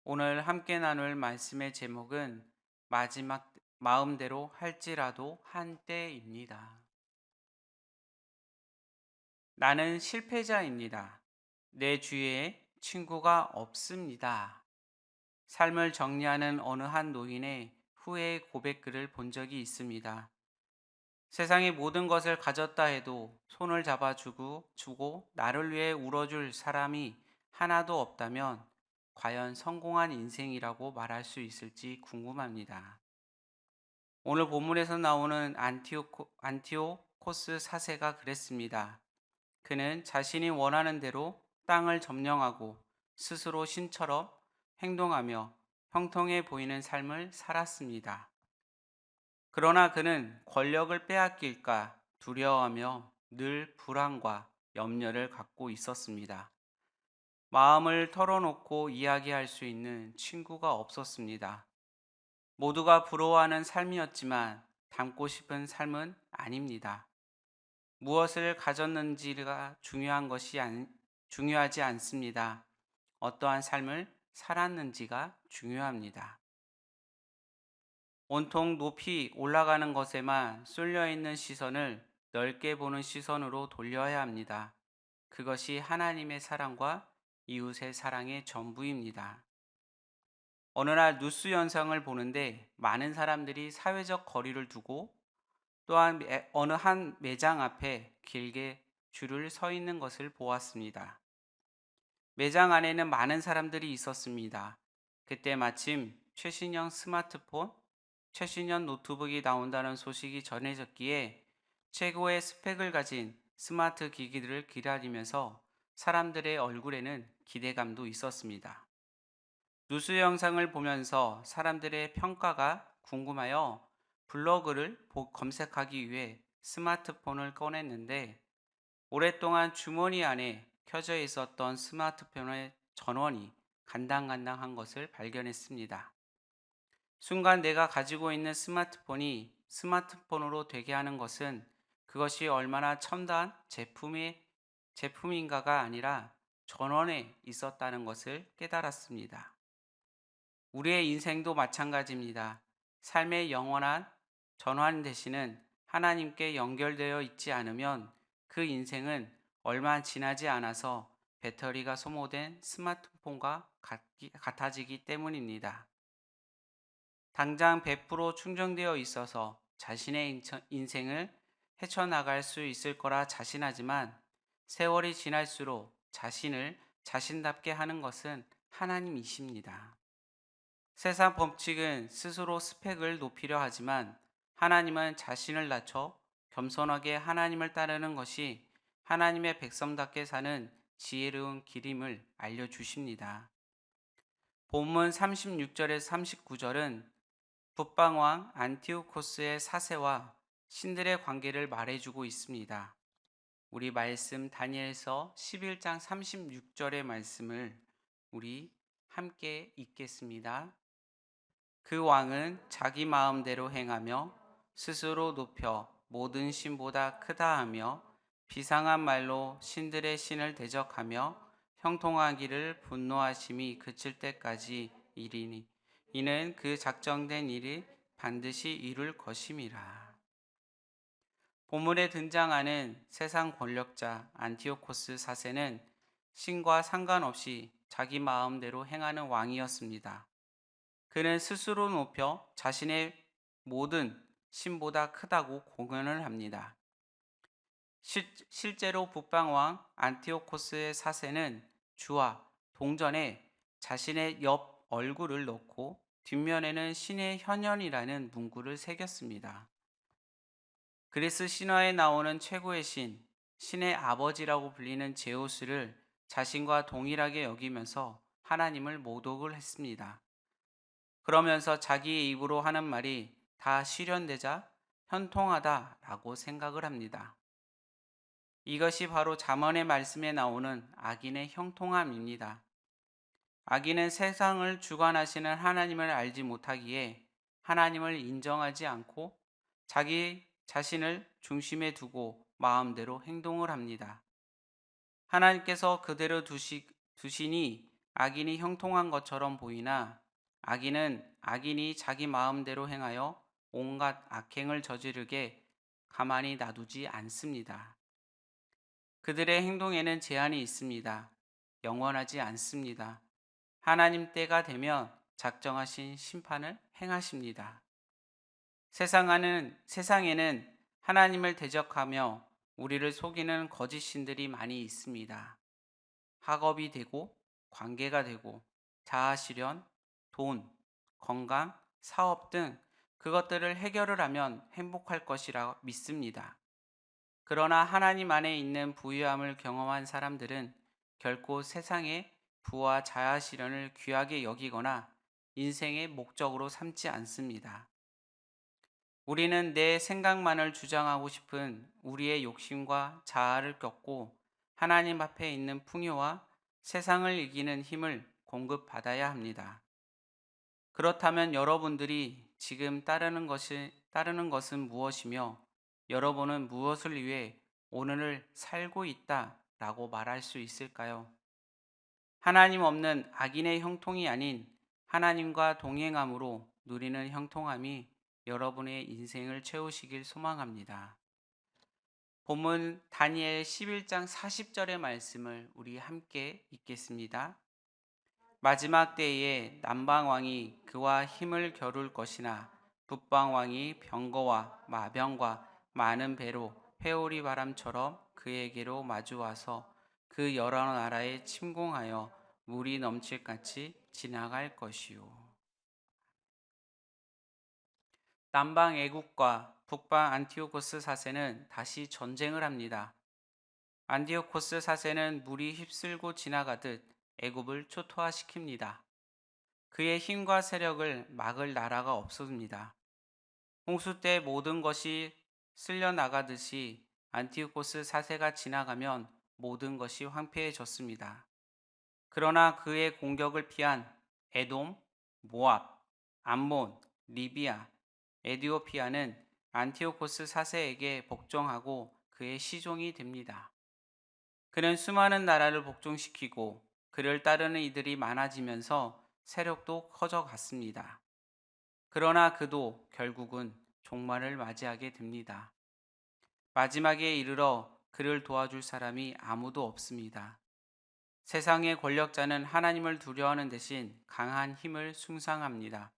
오늘 함께 나눌 말씀의 제목은 마지막 마음대로 할지라도 한때입니다. 나는 실패자입니다. 내 주위에 친구가 없습니다. 삶을 정리하는 어느 한 노인의 후회의 고백글을 본 적이 있습니다. 세상의 모든 것을 가졌다 해도 손을 주고 나를 위해 울어줄 사람이 하나도 없다면 과연 성공한 인생이라고 말할 수 있을지 궁금합니다. 오늘 본문에서 나오는 안티오코스 사세가 그랬습니다. 그는 자신이 원하는 대로 땅을 점령하고 스스로 신처럼 행동하며 형통해 보이는 삶을 살았습니다. 그러나 그는 권력을 빼앗길까 두려워하며 늘 불안과 염려를 갖고 있었습니다. 마음을 털어놓고 이야기할 수 있는 친구가 없었습니다. 모두가 부러워하는 삶이었지만 담고 싶은 삶은 아닙니다. 무엇을 가졌는지가 중요하지 않습니다. 어떠한 삶을 살았는지가 중요합니다. 온통 높이 올라가는 것에만 쏠려 있는 시선을 넓게 보는 시선으로 돌려야 합니다. 그것이 하나님의 사랑과 이웃의 사랑의 전부입니다. 어느 날 뉴스 영상을 보는데 많은 사람들이 사회적 거리를 두고 또한 어느 한 매장 앞에 길게 줄을 서 있는 것을 보았습니다. 매장 안에는 많은 사람들이 있었습니다. 그때 마침 최신형 노트북이 나온다는 소식이 전해졌기에 최고의 스펙을 가진 스마트 기기들을 기다리면서 사람들의 얼굴에는 기대감도 있었습니다. 뉴스 영상을 보면서 사람들의 평가가 궁금하여 블로그를 검색하기 위해 스마트폰을 꺼냈는데 오랫동안 주머니 안에 켜져 있었던 스마트폰의 전원이 간당간당한 것을 발견했습니다. 순간 내가 가지고 있는 스마트폰이 스마트폰으로 되게 하는 것은 그것이 얼마나 첨단 제품인가가 아니라 전원에 있었다는 것을 깨달았습니다. 우리의 인생도 마찬가지입니다. 삶의 영원한 전환 대신은 하나님께 연결되어 있지 않으면 그 인생은 얼마 지나지 않아서 배터리가 소모된 스마트폰과 같아지기 때문입니다. 당장 100% 충전되어 있어서 자신의 인생을 헤쳐나갈 수 있을 거라 자신하지만 세월이 지날수록 자신을 자신답게 하는 것은 하나님이십니다. 세상 법칙은 스스로 스펙을 높이려 하지만 하나님은 자신을 낮춰 겸손하게 하나님을 따르는 것이 하나님의 백성답게 사는 지혜로운 길임을 알려주십니다. 본문 36절에서 39절은 북방왕 안티오코스의 사세와 신들의 관계를 말해주고 있습니다. 우리 말씀 다니엘서 11장 36절의 말씀을 우리 함께 읽겠습니다. 그 왕은 자기 마음대로 행하며 스스로 높여 모든 신보다 크다 하며 비상한 말로 신들의 신을 대적하며 형통하기를 분노하심이 그칠 때까지 이리니 이는 그 작정된 일이 반드시 이룰 것임이라. 본문에 등장하는 세상 권력자 안티오코스 사세는 신과 상관없이 자기 마음대로 행하는 왕이었습니다. 그는 스스로 높여 자신의 모든 신보다 크다고 공언을 합니다. 실제로 북방왕 안티오코스의 사세는 주와 동전에 자신의 옆 얼굴을 넣고 뒷면에는 신의 현현이라는 문구를 새겼습니다. 그리스 신화에 나오는 최고의 신의 아버지라고 불리는 제우스를 자신과 동일하게 여기면서 하나님을 모독을 했습니다. 그러면서 자기의 입으로 하는 말이 다 실현되자 현통하다라고 생각을 합니다. 이것이 바로 잠언의 말씀에 나오는 악인의 형통함입니다. 악인은 세상을 주관하시는 하나님을 알지 못하기에 하나님을 인정하지 않고 자기 자신을 중심에 두고 마음대로 행동을 합니다. 하나님께서 그대로 두시니 악인이 형통한 것처럼 보이나 악인이 자기 마음대로 행하여 온갖 악행을 저지르게 가만히 놔두지 않습니다. 그들의 행동에는 제한이 있습니다. 영원하지 않습니다. 하나님 때가 되면 작정하신 심판을 행하십니다. 세상에는 하나님을 대적하며 우리를 속이는 거짓 신들이 많이 있습니다. 학업이 되고 관계가 되고 자아실현, 돈, 건강, 사업 등 그것들을 해결을 하면 행복할 것이라 믿습니다. 그러나 하나님 안에 있는 부유함을 경험한 사람들은 결코 세상의 부와 자아실현을 귀하게 여기거나 인생의 목적으로 삼지 않습니다. 우리는 내 생각만을 주장하고 싶은 우리의 욕심과 자아를 꺾고 하나님 앞에 있는 풍요와 세상을 이기는 힘을 공급받아야 합니다. 그렇다면 여러분들이 지금 따르는 것은 무엇이며 여러분은 무엇을 위해 오늘을 살고 있다라고 말할 수 있을까요? 하나님 없는 악인의 형통이 아닌 하나님과 동행함으로 누리는 형통함이 여러분의 인생을 채우시길 소망합니다. 본문 다니엘 11장 40절의 말씀을 우리 함께 읽겠습니다. 마지막 때에 남방 왕이 그와 힘을 겨룰 것이나 북방 왕이 병거와 마병과 많은 배로 회오리 바람처럼 그에게로 마주와서 그 여러 나라에 침공하여 물이 넘칠같이 지나갈 것이요. 남방 애국과 북방 안티오코스 사세는 다시 전쟁을 합니다. 안티오코스 사세는 물이 휩쓸고 지나가듯 애굽을 초토화시킵니다. 그의 힘과 세력을 막을 나라가 없습니다. 홍수 때 모든 것이 쓸려 나가듯이 안티오코스 사세가 지나가면 모든 것이 황폐해졌습니다. 그러나 그의 공격을 피한 에돔, 모압, 암몬, 리비아, 에디오피아는 안티오코스 사세에게 복종하고 그의 시종이 됩니다. 그는 수많은 나라를 복종시키고 그를 따르는 이들이 많아지면서 세력도 커져갔습니다. 그러나 그도 결국은 종말을 맞이하게 됩니다. 마지막에 이르러 그를 도와줄 사람이 아무도 없습니다. 세상의 권력자는 하나님을 두려워하는 대신 강한 힘을 숭상합니다.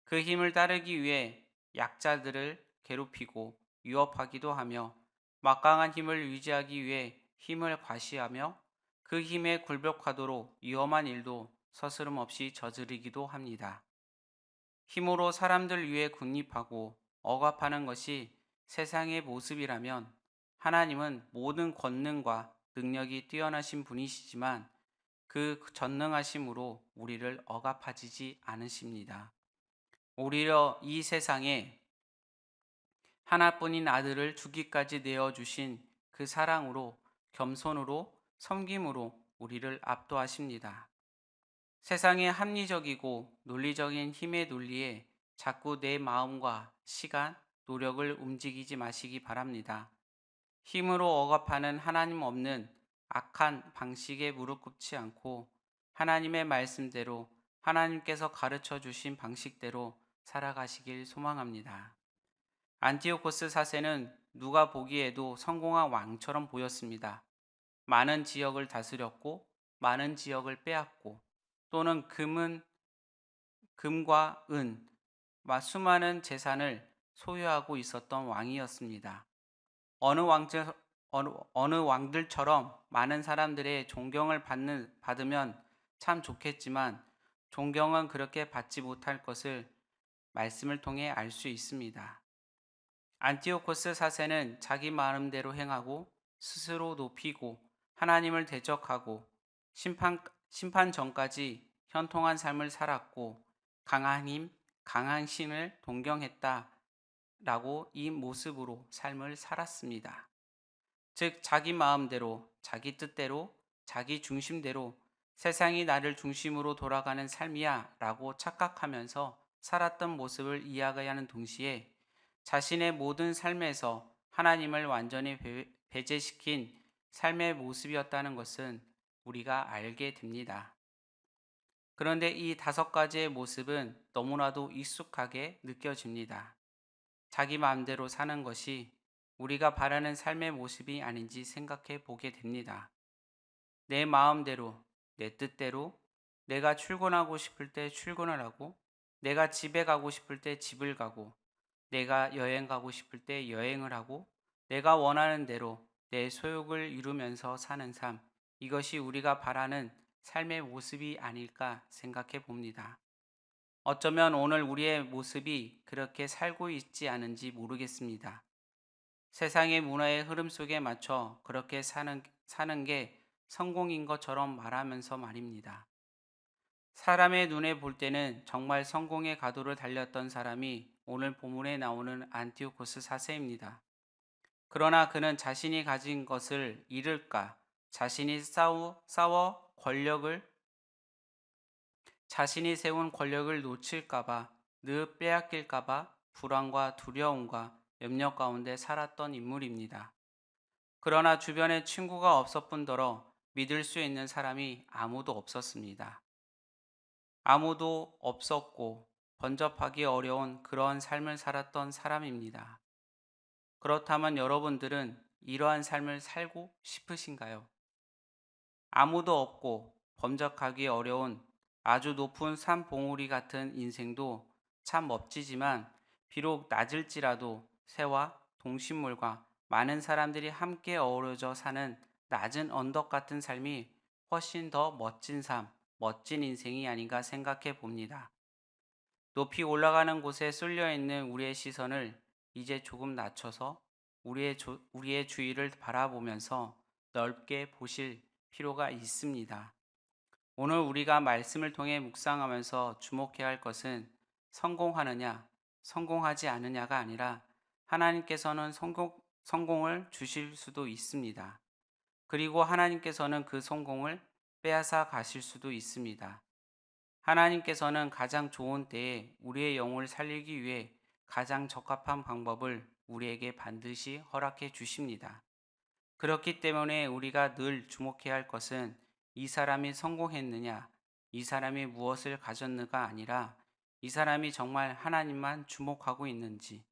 그 힘을 따르기 위해 약자들을 괴롭히고 위협하기도 하며 막강한 힘을 유지하기 위해 힘을 과시하며 그 힘에 굴복하도록 위험한 일도 서스럼 없이 저지르기도 합니다. 힘으로 사람들 위해 군립하고 억압하는 것이 세상의 모습이라면 하나님은 모든 권능과 능력이 뛰어나신 분이시지만 그 전능하심으로 우리를 억압하지 않으십니다. 오히려 이 세상에 하나뿐인 아들을 주기까지 내어주신 그 사랑으로 겸손으로 섬김으로 우리를 압도하십니다. 세상의 합리적이고 논리적인 힘의 논리에 자꾸 내 마음과 시간, 노력을 움직이지 마시기 바랍니다. 힘으로 억압하는 하나님 없는 악한 방식에 무릎 꿇지 않고 하나님의 말씀대로 하나님께서 가르쳐 주신 방식대로 살아가시길 소망합니다. 안티오코스 사세는 누가 보기에도 성공한 왕처럼 보였습니다. 많은 지역을 다스렸고 많은 지역을 빼앗고 또는 금과 은, 수많은 재산을 소유하고 있었던 왕이었습니다. 어느 왕들처럼 많은 사람들의 존경을 받으면 참 좋겠지만 존경은 그렇게 받지 못할 것을 말씀을 통해 알 수 있습니다. 안티오코스 사세는 자기 마음대로 행하고 스스로 높이고 하나님을 대적하고 심판 전까지 현통한 삶을 살았고 강한 신을 동경했다 라고 이 모습으로 삶을 살았습니다. 즉 자기 마음대로, 자기 뜻대로, 자기 중심대로 세상이 나를 중심으로 돌아가는 삶이야 라고 착각하면서 살았던 모습을 이야기하는 동시에 자신의 모든 삶에서 하나님을 완전히 배제시킨 삶의 모습이었다는 것은 우리가 알게 됩니다. 그런데 이 5가지의 모습은 너무나도 익숙하게 느껴집니다. 자기 마음대로 사는 것이 우리가 바라는 삶의 모습이 아닌지 생각해 보게 됩니다. 내 마음대로, 내 뜻대로, 내가 출근하고 싶을 때 출근을 하고, 내가 집에 가고 싶을 때 집을 가고, 내가 여행 가고 싶을 때 여행을 하고, 내가 원하는 대로 내 소욕을 이루면서 사는 삶, 이것이 우리가 바라는 삶의 모습이 아닐까 생각해 봅니다. 어쩌면 오늘 우리의 모습이 그렇게 살고 있지 않은지 모르겠습니다. 세상의 문화의 흐름 속에 맞춰 그렇게 사는 게 성공인 것처럼 말하면서 말입니다. 사람의 눈에 볼 때는 정말 성공의 가도를 달렸던 사람이 오늘 본문에 나오는 안티오코스 4세입니다. 그러나 그는 자신이 가진 것을 잃을까, 자신이 싸워 자신이 세운 권력을 놓칠까봐, 늘 빼앗길까봐 불안과 두려움과 염려 가운데 살았던 인물입니다. 그러나 주변에 친구가 없을 뿐더러 믿을 수 있는 사람이 아무도 없었습니다. 아무도 없었고 번접하기 어려운 그러한 삶을 살았던 사람입니다. 그렇다면 여러분들은 이러한 삶을 살고 싶으신가요? 아무도 없고 범접하기 어려운 아주 높은 산 봉우리 같은 인생도 참 멋지지만 비록 낮을지라도 새와 동식물과 많은 사람들이 함께 어우러져 사는 낮은 언덕 같은 삶이 훨씬 더 멋진 삶, 멋진 인생이 아닌가 생각해 봅니다. 높이 올라가는 곳에 쏠려 있는 우리의 시선을 이제 조금 낮춰서 우리의 주위를 바라보면서 넓게 보실 필요가 있습니다. 오늘 우리가 말씀을 통해 묵상하면서 주목해야 할 것은 성공하느냐, 성공하지 않느냐가 아니라 하나님께서는 성공을 주실 수도 있습니다. 그리고 하나님께서는 그 성공을 빼앗아 가실 수도 있습니다. 하나님께서는 가장 좋은 때에 우리의 영혼을 살리기 위해 가장 적합한 방법을 우리에게 반드시 허락해 주십니다. 그렇기 때문에 우리가 늘 주목해야 할 것은 이 사람이 성공했느냐, 이 사람이 무엇을 가졌느가 아니라 이 사람이 정말 하나님만 주목하고 있는지,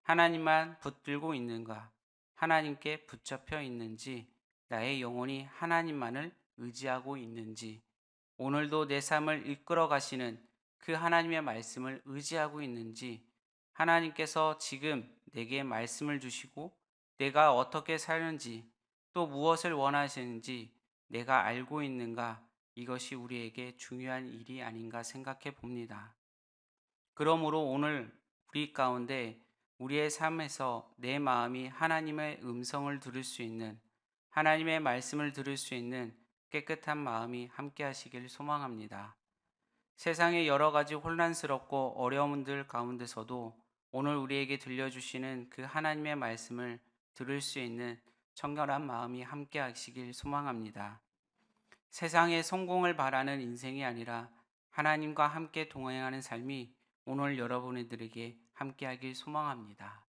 하나님만 붙들고 있는가, 하나님께 붙잡혀 있는지, 나의 영혼이 하나님만을 의지하고 있는지, 오늘도 내 삶을 이끌어 가시는 그 하나님의 말씀을 의지하고 있는지, 하나님께서 지금 내게 말씀을 주시고 내가 어떻게 사는지 또 무엇을 원하시는지 내가 알고 있는가, 이것이 우리에게 중요한 일이 아닌가 생각해 봅니다. 그러므로 오늘 우리 가운데 우리의 삶에서 내 마음이 하나님의 음성을 들을 수 있는, 하나님의 말씀을 들을 수 있는 깨끗한 마음이 함께 하시길 소망합니다. 세상의 여러 가지 혼란스럽고 어려움들 가운데서도 오늘 우리에게 들려주시는 그 하나님의 말씀을 들을 수 있는 청결한 마음이 함께 하시길 소망합니다. 세상의 성공을 바라는 인생이 아니라 하나님과 함께 동행하는 삶이 오늘 여러분들에게 함께하길 소망합니다.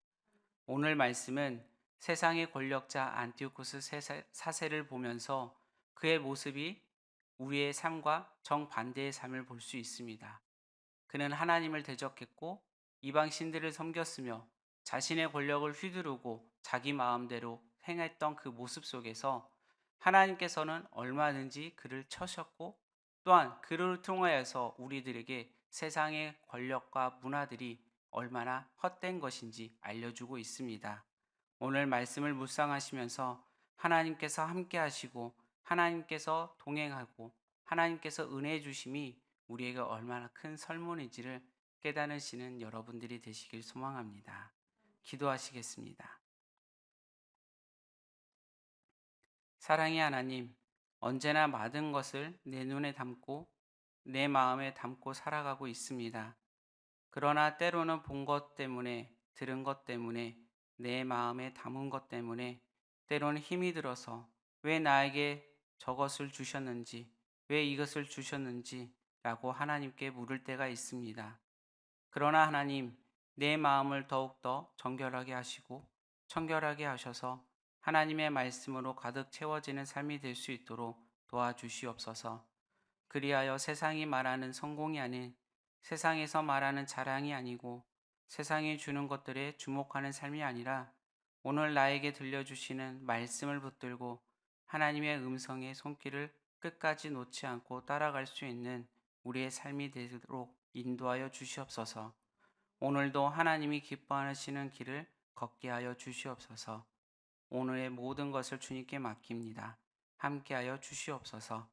오늘 말씀은 세상의 권력자 안티오쿠스 4세를 보면서 그의 모습이 우리의 삶과 정반대의 삶을 볼 수 있습니다. 그는 하나님을 대적했고 이방 신들을 섬겼으며 자신의 권력을 휘두르고 자기 마음대로 행했던 그 모습 속에서 하나님께서는 얼마든지 그를 쳐셨고 또한 그를 통하여서 우리들에게 세상의 권력과 문화들이 얼마나 헛된 것인지 알려주고 있습니다. 오늘 말씀을 묵상하시면서 하나님께서 함께 하시고 하나님께서 동행하고 하나님께서 은혜 주심이 우리에게 얼마나 큰 설문인지를 깨달으시는 여러분들이 되시길 소망합니다. 기도하시겠습니다. 사랑의 하나님, 언제나 많은 것을 내 눈에 담고 내 마음에 담고 살아가고 있습니다. 그러나 때로는 본 것 때문에, 들은 것 때문에, 내 마음에 담은 것 때문에 때로는 힘이 들어서 왜 나에게 저것을 주셨는지, 왜 이것을 주셨는지 라고 하나님께 물을 때가 있습니다. 그러나 하나님, 내 마음을 더욱더 정결하게 하시고 청결하게 하셔서 하나님의 말씀으로 가득 채워지는 삶이 될 수 있도록 도와주시옵소서. 그리하여 세상이 말하는 성공이 아닌 세상에서 말하는 자랑이 아니고 세상이 주는 것들에 주목하는 삶이 아니라 오늘 나에게 들려주시는 말씀을 붙들고 하나님의 음성의 손길을 끝까지 놓지 않고 따라갈 수 있는 우리의 삶이 되도록 인도하여 주시옵소서. 오늘도 하나님이 기뻐하시는 길을 걷게 하여 주시옵소서. 오늘의 모든 것을 주님께 맡깁니다. 함께하여 주시옵소서.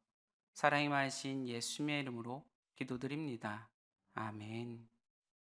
사랑이 많으신 예수님의 이름으로 기도드립니다. 아멘.